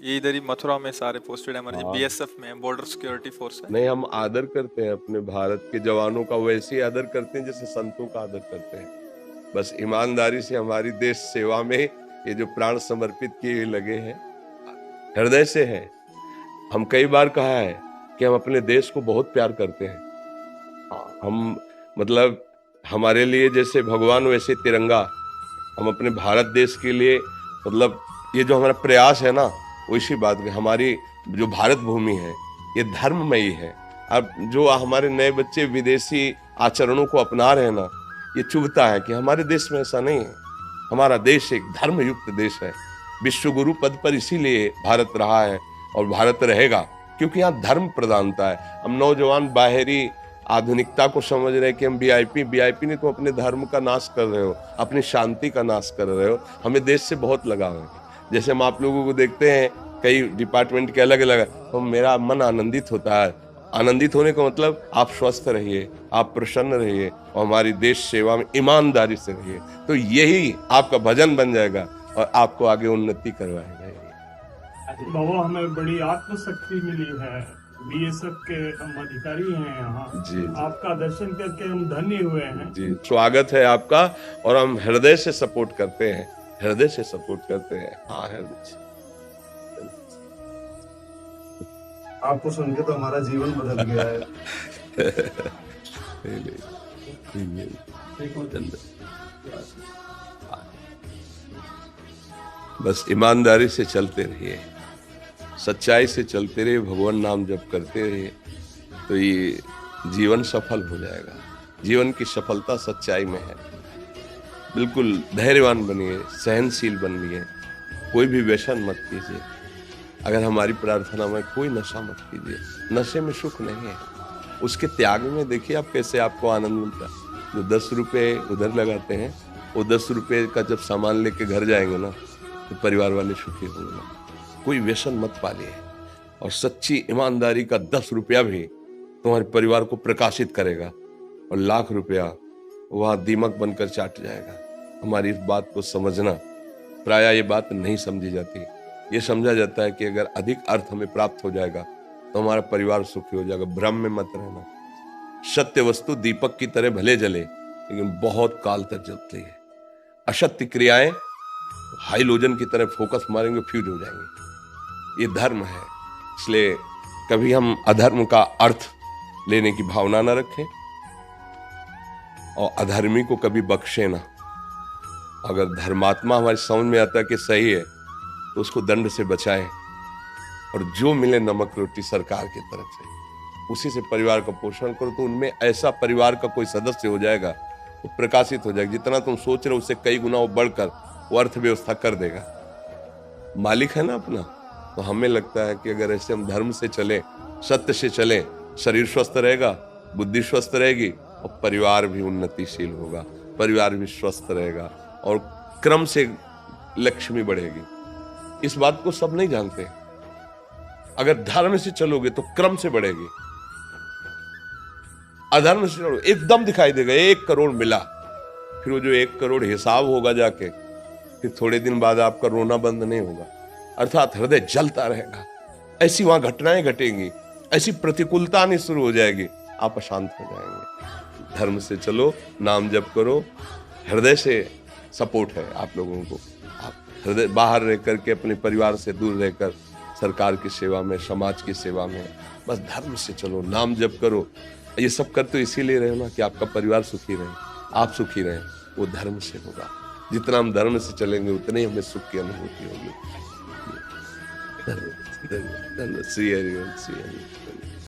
ये इधर ही मथुरा में सारे पोस्टेड है हमारे, हाँ। बीएसएफ में, बॉर्डर सिक्योरिटी फोर्स है। नहीं, हम आदर करते हैं अपने भारत के जवानों का, वैसे ही आदर करते हैं जैसे संतों का आदर करते हैं। बस ईमानदारी से हमारी देश सेवा में ये जो प्राण समर्पित किए लगे हैं, हृदय से है। हम कई बार कहा है कि हम अपने देश को बहुत प्यार करते हैं। हम मतलब हमारे लिए जैसे भगवान वैसे तिरंगा, हम अपने भारत देश के लिए मतलब ये जो हमारा प्रयास है ना, वो इसी बात की, हमारी जो भारत भूमि है ये धर्ममयी है। अब जो हमारे नए बच्चे विदेशी आचरणों को अपना रहे हैं ना, ये चुभता है कि हमारे देश में ऐसा नहीं है। हमारा देश एक धर्मयुक्त देश है। विश्व गुरु पद पर इसीलिए भारत रहा है और भारत रहेगा, क्योंकि यहाँ धर्म प्रधानता है। हम नौजवान बाहरी आधुनिकता को समझ रहे हैं कि हम वीआईपी नहीं, तुम अपने धर्म का नाश कर रहे हो, अपनी शांति का नाश कर रहे हो। हमें देश से बहुत लगाव है। जैसे हम आप लोगों को देखते हैं कई डिपार्टमेंट के अलग अलग, तो मेरा मन आनंदित होता है। आनंदित होने का मतलब आप स्वस्थ रहिए, आप प्रसन्न रहिए और हमारी देश सेवा में ईमानदारी से रहिए, तो यही आपका भजन बन जाएगा और आपको आगे उन्नति करवाएगा। बाबा, हमें बड़ी आत्मशक्ति मिली है। बीएसएफ के हम अधिकारी हैं यहाँ जी। आपका दर्शन करके हम धन्य हुए हैं जी। स्वागत है आपका और हम हृदय से सपोर्ट करते हैं, हृदय से सपोर्ट करते हैं। हाँ, हृदय से। आपको सुन के तो हमारा जीवन बदल गया है। बस ईमानदारी से चलते रहिए, सच्चाई से चलते रहिए, भगवान नाम जप करते रहिए, तो ये जीवन सफल हो जाएगा। जीवन की सफलता सच्चाई में है। बिल्कुल धैर्यवान बनिए, सहनशील बनिए, कोई भी व्यसन मत कीजिए। अगर हमारी प्रार्थना में कोई नशा मत कीजिए, नशे में सुख नहीं है, उसके त्याग में देखिए आप कैसे आपको आनंद मिलता है। जो 10 रुपये उधर लगाते हैं, वो 10 रुपये का जब सामान लेके घर जाएंगे ना, तो परिवार वाले सुखी होंगे ना। कोई व्यसन मत पालिए, और सच्ची ईमानदारी का 10 रुपया भी तुम्हारे परिवार को प्रकाशित करेगा, और लाख रुपया वहाँ दीमक बनकर चाट जाएगा। हमारी इस बात को समझना, प्रायः ये बात नहीं समझी जाती। ये समझा जाता है कि अगर अधिक अर्थ हमें प्राप्त हो जाएगा तो हमारा परिवार सुखी हो जाएगा। भ्रम में मत रहना। सत्य वस्तु दीपक की तरह भले जले, लेकिन बहुत काल तक जलती है। असत्य क्रियाएं हाइलोजन की तरह फोकस मारेंगे, फ्यूज हो जाएंगे। ये धर्म है, इसलिए कभी हम अधर्म का अर्थ लेने की भावना न रखें, और अधर्मी को कभी बख्शे ना। अगर धर्मात्मा हमारी समझ में आता है कि सही है, तो उसको दंड से बचाएं, और जो मिले नमक रोटी सरकार की तरफ से, उसी से परिवार का पोषण करो, तो उनमें ऐसा परिवार का कोई सदस्य हो जाएगा, वो प्रकाशित हो जाएगा। जितना तुम सोच रहे हो उससे कई गुना वो बढ़कर वो अर्थव्यवस्था कर देगा। मालिक है ना अपना। तो हमें लगता है कि अगर ऐसे हम धर्म से चले, सत्य से चले, शरीर स्वस्थ रहेगा, बुद्धि स्वस्थ रहेगी, और परिवार भी उन्नतिशील होगा, परिवार भी स्वस्थ रहेगा, और क्रम से लक्ष्मी बढ़ेगी। इस बात को सब नहीं जानते। अगर धर्म से चलोगे तो क्रम से बढ़ेगी, अधर्म से चलो एकदम दिखाई देगा 1 करोड़ मिला, फिर वो जो 1 करोड़ हिसाब होगा जाके, फिर थोड़े दिन बाद आपका रोना बंद नहीं होगा, अर्थात हृदय जलता रहेगा। ऐसी वहां घटनाएं घटेंगी, ऐसी प्रतिकूलता आनी शुरू हो जाएगी, आप अशांत हो जाएंगे। धर्म से चलो, नाम जप करो, हृदय से सपोर्ट है आप लोगों को। आप हृदय बाहर रह करके, अपने परिवार से दूर रहकर सरकार की सेवा में, समाज की सेवा में, बस धर्म से चलो, नाम जप करो। ये सब करते तो इसीलिए रहे ना कि आपका परिवार सुखी रहे, आप सुखी रहे। वो धर्म से होगा। जितना हम धर्म से चलेंगे उतनी हमें सुख की अनुभूति होगी। धन्यवाद। श्री हरि।